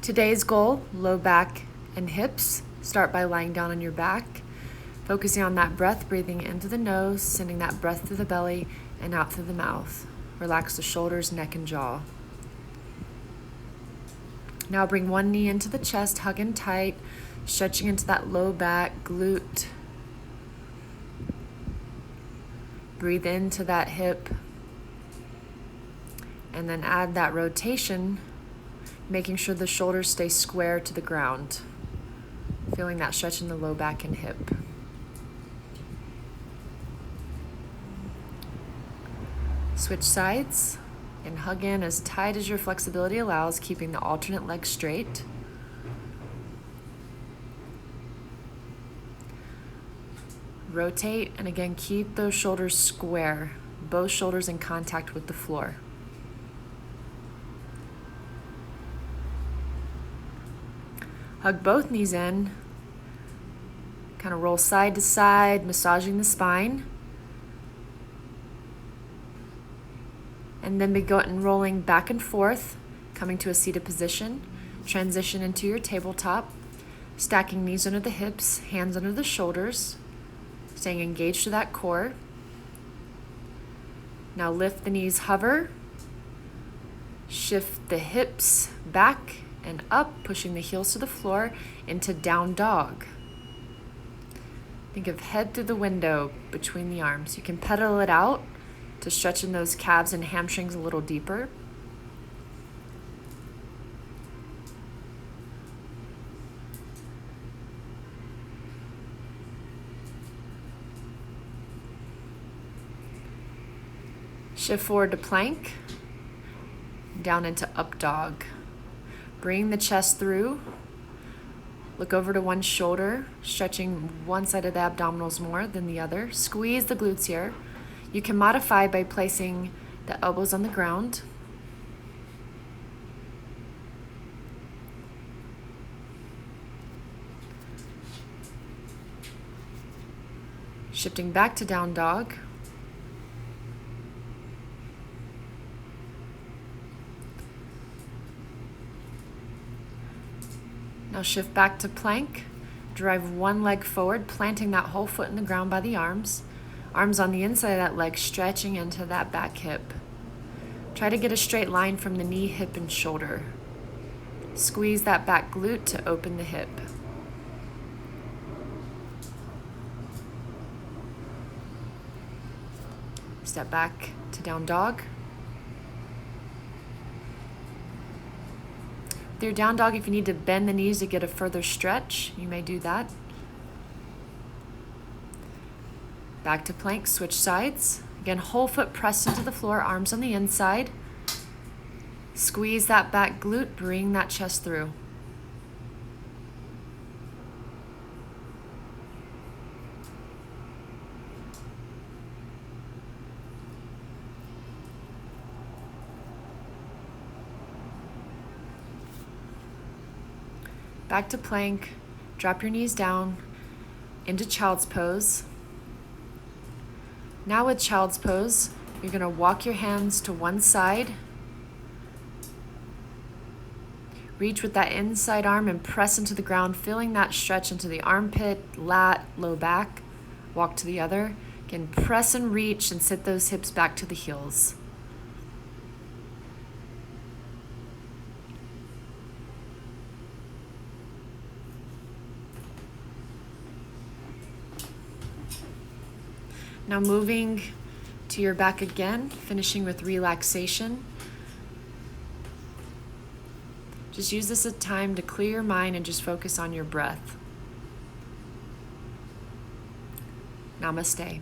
Today's goal, low back and hips. Start by lying down on your back, focusing on that breath, breathing into the nose, sending that breath through the belly and out through the mouth. Relax the shoulders, neck, and jaw. Now bring one knee into the chest, hugging tight, stretching into that low back, glute. Breathe into that hip, and then add that rotation, making sure the shoulders stay square to the ground. Feeling that stretch in the low back and hip. Switch sides and hug in as tight as your flexibility allows, keeping the alternate leg straight. Rotate, and again, keep those shoulders square, both shoulders in contact with the floor. Hug both knees in, kind of roll side to side, massaging the spine. And then begin rolling back and forth, coming to a seated position. Transition into your tabletop, stacking knees under the hips, hands under the shoulders, staying engaged to that core. Now lift the knees, hover, shift the hips back and up, pushing the heels to the floor into down dog. Think of head through the window between the arms. You can pedal it out to stretch in those calves and hamstrings a little deeper. Shift forward to plank, down into up dog. Bring the chest through. Look over to one shoulder, stretching one side of the abdominals more than the other. Squeeze the glutes here. You can modify by placing the elbows on the ground. Shifting back to down dog. Now shift back to plank. Drive one leg forward, planting that whole foot in the ground by the arms. Arms on the inside of that leg, stretching into that back hip. Try to get a straight line from the knee, hip, and shoulder. Squeeze that back glute to open the hip. Step back to down dog. With your down dog, if you need to bend the knees to get a further stretch, you may do that. Back to plank, switch sides. Again, whole foot pressed into the floor, arms on the inside. Squeeze that back glute, bring that chest through. Back to plank, drop your knees down into child's pose. Now with child's pose, you're gonna walk your hands to one side. Reach with that inside arm and press into the ground, feeling that stretch into the armpit, lat, low back. Walk to the other. Again, press and reach and sit those hips back to the heels. Now moving to your back again, finishing with relaxation. Just use this as a time to clear your mind and just focus on your breath. Namaste.